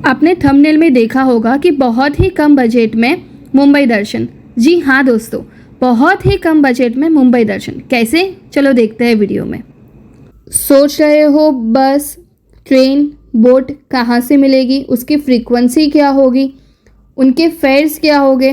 आपने थंबनेल में देखा होगा कि बहुत ही कम बजट में मुंबई दर्शन। जी हाँ दोस्तों, बहुत ही कम बजट में मुंबई दर्शन कैसे, चलो देखते हैं वीडियो में। सोच रहे हो बस, ट्रेन, बोट कहाँ से मिलेगी, उसकी फ्रीक्वेंसी क्या होगी, उनके फेयर्स क्या होंगे,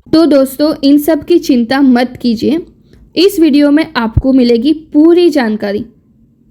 तो दोस्तों इन सब की चिंता मत कीजिए। इस वीडियो में आपको मिलेगी पूरी जानकारी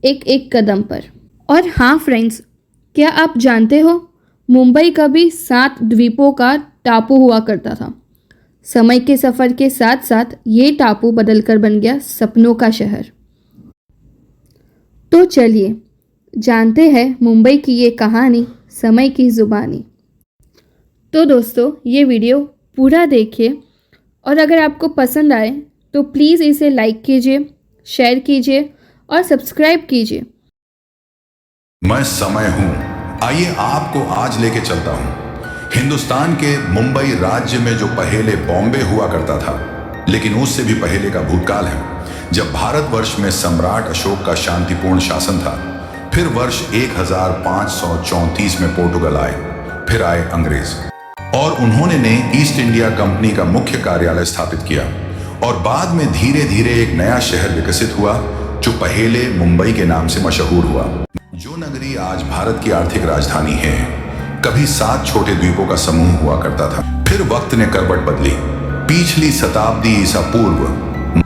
एक एक कदम पर। और हाँ फ्रेंड्स, क्या आप जानते हो मुंबई कभी 7 द्वीपों का टापू हुआ करता था। समय के सफ़र के साथ साथ ये टापू बदलकर बन गया सपनों का शहर। तो चलिए जानते हैं मुंबई की ये कहानी, समय की ज़ुबानी। तो दोस्तों ये वीडियो पूरा देखिए और अगर आपको पसंद आए तो प्लीज़ इसे लाइक कीजिए, शेयर कीजिए और सब्सक्राइब कीजिए। मैं समय हूं, आइए आपको आज लेके चलता हूं हिंदुस्तान के मुंबई राज्य में, जो पहले बॉम्बे हुआ करता था, लेकिन उससे भी पहले का भूतकाल है, जब भारतवर्ष में सम्राट अशोक का शांतिपूर्ण शासन था। फिर वर्ष 1534 में पोर्टुगल आए, फिर आए अंग्रेज और उन्होंने ने ईस्ट इंडिया कंपनी का मुख्य कार्यालय स्थापित किया और बाद में धीरे धीरे एक नया शहर विकसित हुआ जो पहले मुंबई के नाम से मशहूर हुआ। जो नगरी आज भारत की आर्थिक राजधानी है, कभी 7 छोटे द्वीपों का समूह हुआ करता था। फिर वक्त ने करवट बदली, पिछली शताब्दी ईसा पूर्व,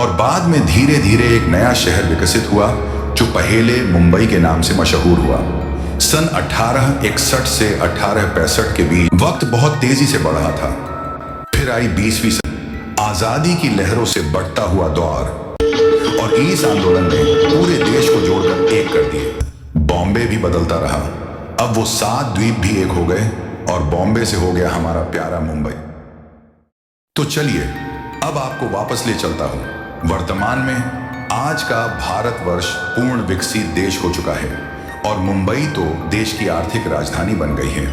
और बाद में धीरे धीरे एक नया शहर विकसित हुआ जो पहले मुंबई के नाम से मशहूर हुआ। सन 1861 से 1865 के बीच वक्त बहुत तेजी से बढ़ रहा था। फिर आई 20वीं सदी, आजादी की लहरों से बढ़ता हुआ दौर, और इस आंदोलन ने पूरे देश को जोड़कर एक कर दिए। बॉम्बे भी बदलता रहा, अब वो 7 द्वीप भी एक हो गए और बॉम्बे से हो गया हमारा प्यारा मुंबई। तो चलिए अब आपको वापस ले चलता हूं वर्तमान में। आज का भारतवर्ष पूर्ण विकसित देश हो चुका है और मुंबई तो देश की आर्थिक राजधानी बन गई है,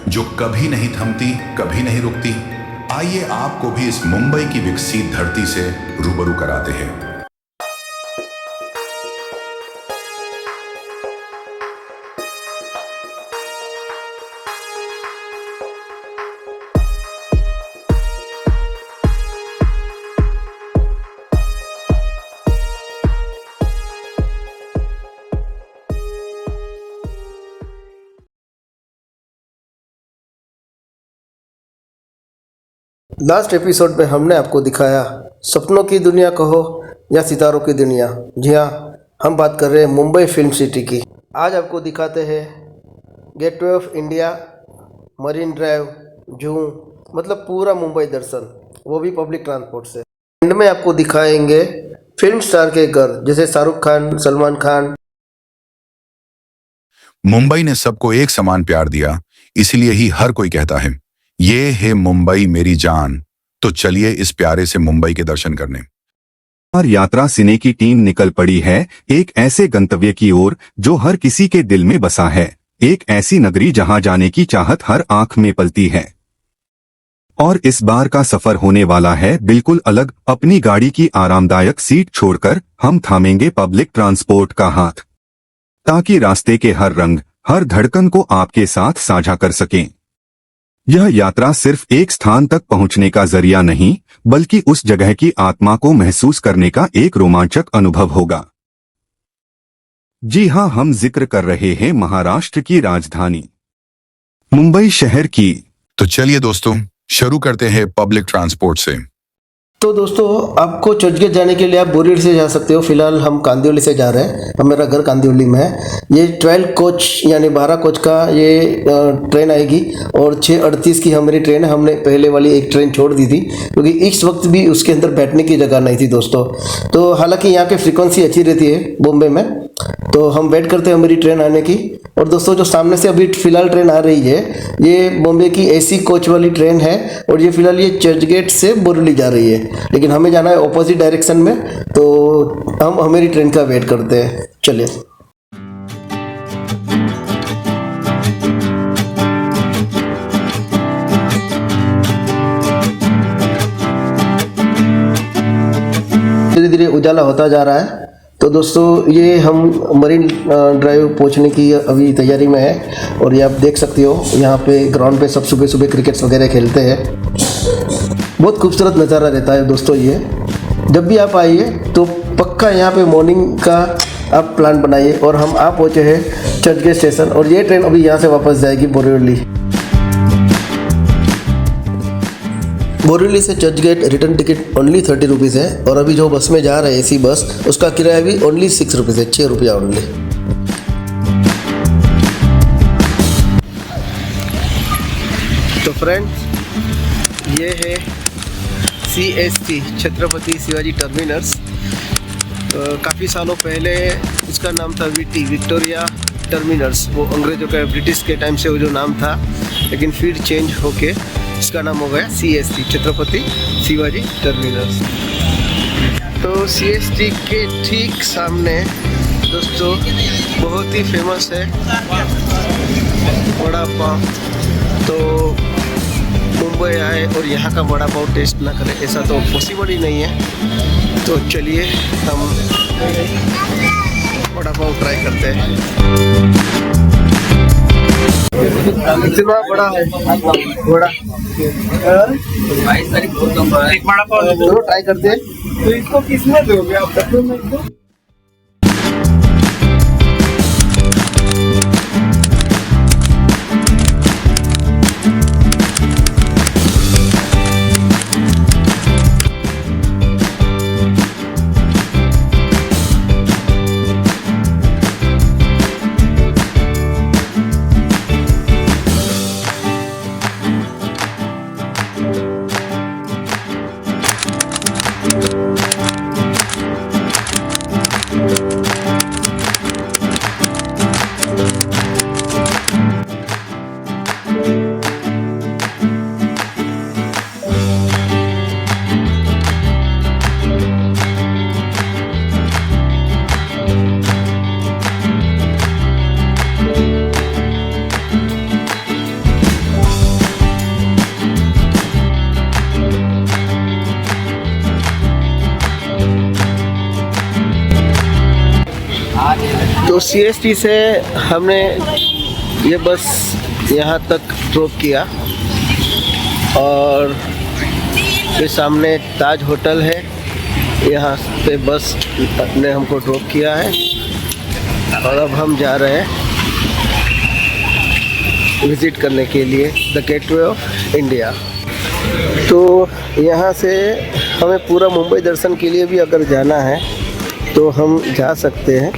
जो कभी नहीं थमती, कभी नहीं रुकती। आइए आपको भी इस मुंबई की विकसित धरती से रूबरू कराते हैं। लास्ट एपिसोड में हमने आपको दिखाया सपनों की दुनिया कहो या सितारों की दुनिया। जी हाँ, हम बात कर रहे हैं मुंबई फिल्म सिटी की। आज आपको दिखाते हैं gateway of India, marine drive, Juhu, मतलब पूरा मुंबई दर्शन, वो भी पब्लिक ट्रांसपोर्ट से। एंड में आपको दिखाएंगे फिल्म स्टार के घर, जैसे शाहरुख खान, सलमान खान। मुंबई ने सबको एक समान प्यार दिया, इसलिए ही हर कोई कहता है ये है मुंबई मेरी जान। तो चलिए इस प्यारे से मुंबई के दर्शन करने। और यात्रा सिने की टीम निकल पड़ी है एक ऐसे गंतव्य की ओर जो हर किसी के दिल में बसा है, एक ऐसी नगरी जहां जाने की चाहत हर आंख में पलती है। और इस बार का सफर होने वाला है बिल्कुल अलग। अपनी गाड़ी की आरामदायक सीट छोड़कर हम थामेंगे पब्लिक ट्रांसपोर्ट का हाथ, ताकि रास्ते के हर रंग, हर धड़कन को आपके साथ साझा कर सकें। यह यात्रा सिर्फ एक स्थान तक पहुंचने का जरिया नहीं, बल्कि उस जगह की आत्मा को महसूस करने का एक रोमांचक अनुभव होगा। जी हां, हम जिक्र कर रहे हैं महाराष्ट्र की राजधानी मुंबई शहर की। तो चलिए दोस्तों शुरू करते हैं पब्लिक ट्रांसपोर्ट से। तो दोस्तों आपको चर्चगेट जाने के लिए आप बोरीवली से जा सकते हो। फिलहाल हम कांदिवली से जा रहे हैं, अब मेरा घर कांदिवली में है। ये 12 कोच यानी 12 कोच का ये ट्रेन आएगी और 6:38 की हमारी ट्रेन है। हमने पहले वाली एक ट्रेन छोड़ दी थी क्योंकि इस वक्त भी उसके अंदर बैठने की जगह नहीं थी दोस्तों। तो हालांकि यहाँ की फ्रीक्वेंसी अच्छी रहती है बॉम्बे में, तो हम वेट करते हैं हमारी ट्रेन आने की। और दोस्तों जो सामने से अभी फिलहाल ट्रेन आ रही है, ये बॉम्बे की AC कोच वाली ट्रेन है और ये फिलहाल ये चर्चगेट से बोरीवली जा रही है, लेकिन हमें जाना है ऑपोजिट डायरेक्शन में, तो हम हमारी ट्रेन का वेट करते हैं। चलिए धीरे धीरे उजाला होता जा रहा है। तो तो दोस्तों ये हम मरीन ड्राइव पहुंचने की अभी तैयारी में है और ये आप देख सकते हो यहाँ पे ग्राउंड पे सब सुबह सुबह क्रिकेट्स वगैरह खेलते हैं। बहुत खूबसूरत नज़ारा रहता है दोस्तों ये। जब भी आप आइए तो पक्का यहाँ पे मॉर्निंग का आप प्लान बनाइए। और हम आ पहुँचे हैं चर्चगेट स्टेशन और ये ट्रेन अभी यहाँ से वापस जाएगी बोरीवली। बोरीवली से Churchgate return ticket only 30 rupees है और अभी जो बस में जा रहे हैं एसी बस उसका किराया भी ओनली 6 रुपीज़ है, 6 रुपया ओनली। तो फ्रेंड्स ये है CST छत्रपति शिवाजी टर्मिनस। काफ़ी सालों पहले इसका नाम था VT विक्टोरिया टर्मिनस, वो अंग्रेज़ों का ब्रिटिश के टाइम से वो जो नाम था, लेकिन फिर चेंज होके इसका नाम हो गया CST छत्रपति शिवाजी टर्मिनस। तो CST के ठीक सामने दोस्तों बहुत ही फेमस है वड़ा पाव। तो मुंबई आए और यहाँ का वड़ा पाव टेस्ट ना करें ऐसा तो पॉसिबल ही नहीं है। तो चलिए हम वड़ा पाव ट्राई करते हैं। कितना बड़ा है वड़ा, दोनों ट्राई करते हैं। तो इसको किसमें दोगे आप? डब्बे में दो। तो CST से हमने ये बस यहाँ तक ड्रॉप किया और ये सामने ताज होटल है, यहाँ पे बस ने हमको ड्रॉप किया है और अब हम जा रहे हैं विज़िट करने के लिए द गेटवे ऑफ इंडिया। तो यहाँ से हमें पूरा मुंबई दर्शन के लिए भी अगर जाना है तो हम जा सकते हैं।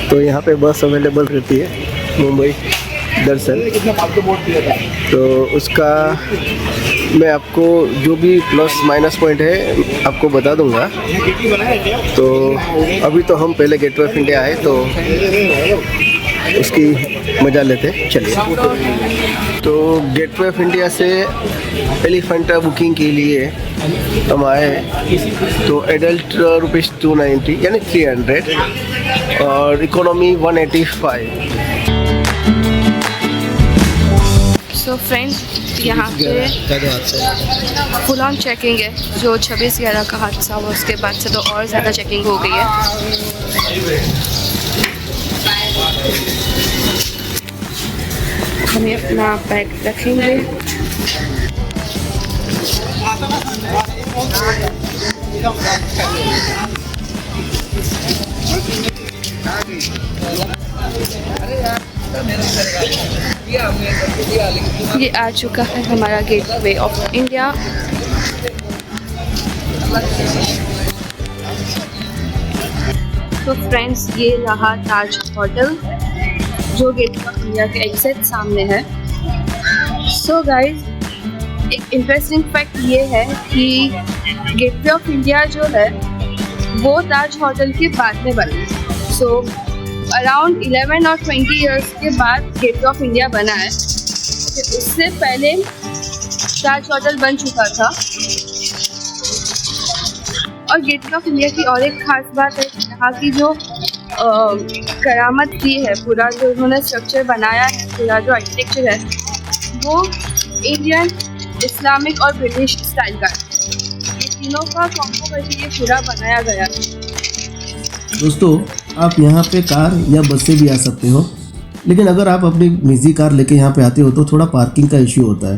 तो यहाँ पे बस अवेलेबल रहती है मुंबई दर्शन। तो उसका मैं आपको जो भी प्लस माइनस पॉइंट है आपको बता दूंगा। तो अभी तो हम पहले गेटवे ऑफ इंडिया आए तो उसकी मज़ा लेते चलिए। तो गेटवे ऑफ इंडिया से एलिफेंटा बुकिंग के लिए हम आए। तो एडल्ट ₹290 यानी 300 और इकोनॉमी 185। सो फ्रेंड्स यहाँ पे फुल ऑन चेकिंग है। जो 26/11 का हादसा हुआ उसके बाद से तो और ज़्यादा चेकिंग हो गई है। हमें अपना बैग रखेंगे। ये आ चुका है हमारा गेटवे ऑफ इंडिया। तो फ्रेंड्स ये रहा ताज होटल जो गेटवे ऑफ इंडिया के एग्जैक्ट सामने है। सो गाइज एक इंटरेस्टिंग फैक्ट ये है कि गेटवे ऑफ इंडिया जो है वो ताज होटल के बाद में बना। सो अराउंड 11 और 20 इयर्स के बाद गेटवे ऑफ इंडिया बना है। उससे पहले ताज होटल बन चुका था। और गेटवे ऑफ इंडिया की और एक खास बात है, यहाँ की जो करामत की है, पूरा जो उन्होंने स्ट्रक्चर बनाया है, पूरा जो आर्किटेक्चर है वो इंडियन, इस्लामिक और ब्रिटिश स्टाइल का है। ये तीनों का कॉम्बो करके ये पूरा बनाया गया है। दोस्तों आप यहाँ पे कार या बस से भी आ सकते हो, लेकिन अगर आप अपनी निजी कार लेके यहाँ पे आते हो तो थोड़ा पार्किंग का इश्यू होता है।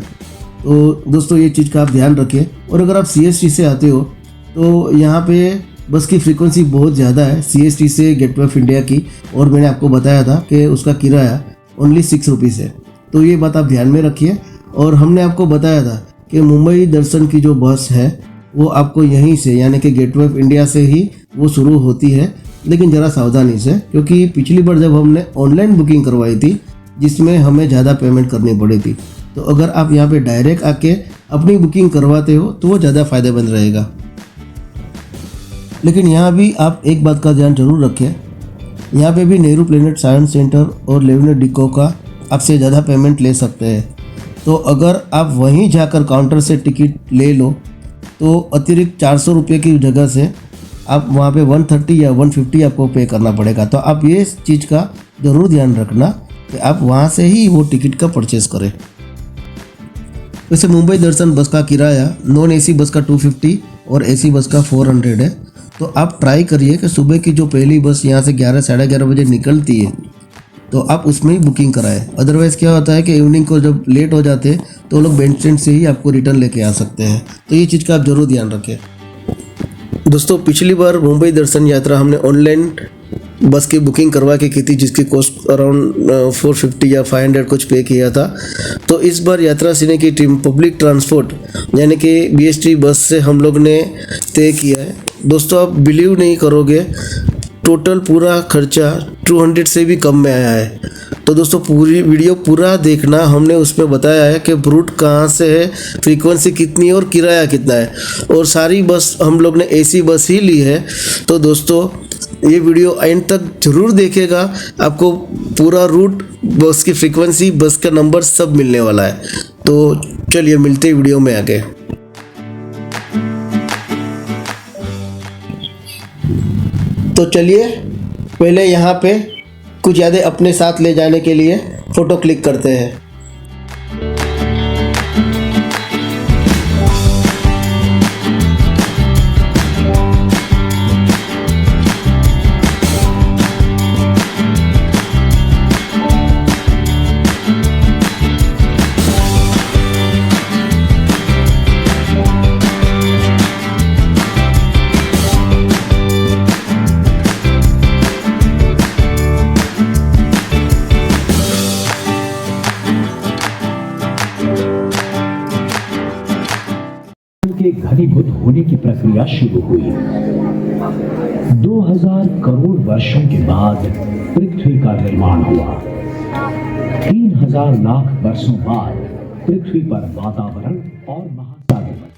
तो दोस्तों ये चीज़ का आप ध्यान रखिए। और अगर आप CST से आते हो तो यहाँ पे बस की फ्रीक्वेंसी बहुत ज़्यादा है CST से गेटवे ऑफ इंडिया की, और मैंने आपको बताया था कि उसका किराया ओनली 6 रुपीज़ है। तो ये बात आप ध्यान में रखिए। और हमने आपको बताया था कि मुंबई दर्शन की जो बस है वो आपको यहीं से यानी कि गेटवे ऑफ इंडिया से ही वो शुरू होती है, लेकिन ज़रा सावधानी से, क्योंकि पिछली बार जब हमने ऑनलाइन बुकिंग करवाई थी जिसमें हमें ज़्यादा पेमेंट करनी पड़ी थी, तो अगर आप यहाँ पे डायरेक्ट आके अपनी बुकिंग करवाते हो तो वो ज़्यादा फ़ायदेमंद रहेगा। लेकिन यहाँ भी आप एक बात का ध्यान जरूर रखें, यहाँ पे भी नेहरू प्लेनेट साइंस सेंटर और लेवनेट डिको का आपसे ज़्यादा पेमेंट ले सकते हैं। तो अगर आप वहीं जाकर काउंटर से टिकट ले लो तो अतिरिक्त 400 रुपये की जगह से आप वहाँ पे 130 या 150 आपको पे करना पड़ेगा। तो आप ये चीज़ का ज़रूर ध्यान रखना कि आप वहाँ से ही वो टिकट का परचेस करें। वैसे मुंबई दर्शन बस का किराया नॉन AC बस का 250 और AC बस का 400 है। तो आप ट्राई करिए कि सुबह की जो पहली बस यहाँ से 11 साढ़े 11 बजे निकलती है तो आप उसमें ही बुकिंग कराएं। अदरवाइज़ क्या होता है कि इवनिंग को जब लेट हो जाते हैं तो वो लोग बैंड स्टैंड से ही आपको रिटर्न लेके आ सकते हैं। तो ये चीज़ का आप ज़रूर ध्यान रखें। दोस्तों पिछली बार मुंबई दर्शन यात्रा हमने ऑनलाइन बस की बुकिंग करवा के की थी, जिसकी कॉस्ट अराउंड 450 या 500 कुछ पे किया था। तो इस बार यात्रा सिने की टीम पब्लिक ट्रांसपोर्ट यानी कि BST बस से हम लोग ने तय किया है। दोस्तों आप बिलीव नहीं करोगे, टोटल पूरा खर्चा 200 से भी कम में आया है। तो दोस्तों पूरी वीडियो पूरा देखना, हमने उसमें बताया है कि रूट कहाँ से है, फ्रीक्वेंसी कितनी है और किराया कितना है, और सारी बस हम लोग ने AC बस ही ली है। तो दोस्तों ये वीडियो एंड तक जरूर देखेगा, आपको पूरा रूट, बस की फ्रीक्वेंसी, बस का नंबर सब मिलने वाला है। तो चलिए मिलते हैं वीडियो में आगे। तो चलिए पहले यहाँ पे कुछ यादें अपने साथ ले जाने के लिए फ़ोटो क्लिक करते हैं। के घनीभूत होने की प्रक्रिया शुरू हुई। 2000 करोड़ वर्षों के बाद पृथ्वी का निर्माण हुआ। 3000 लाख वर्षों बाद पृथ्वी पर वातावरण और महासागर बने।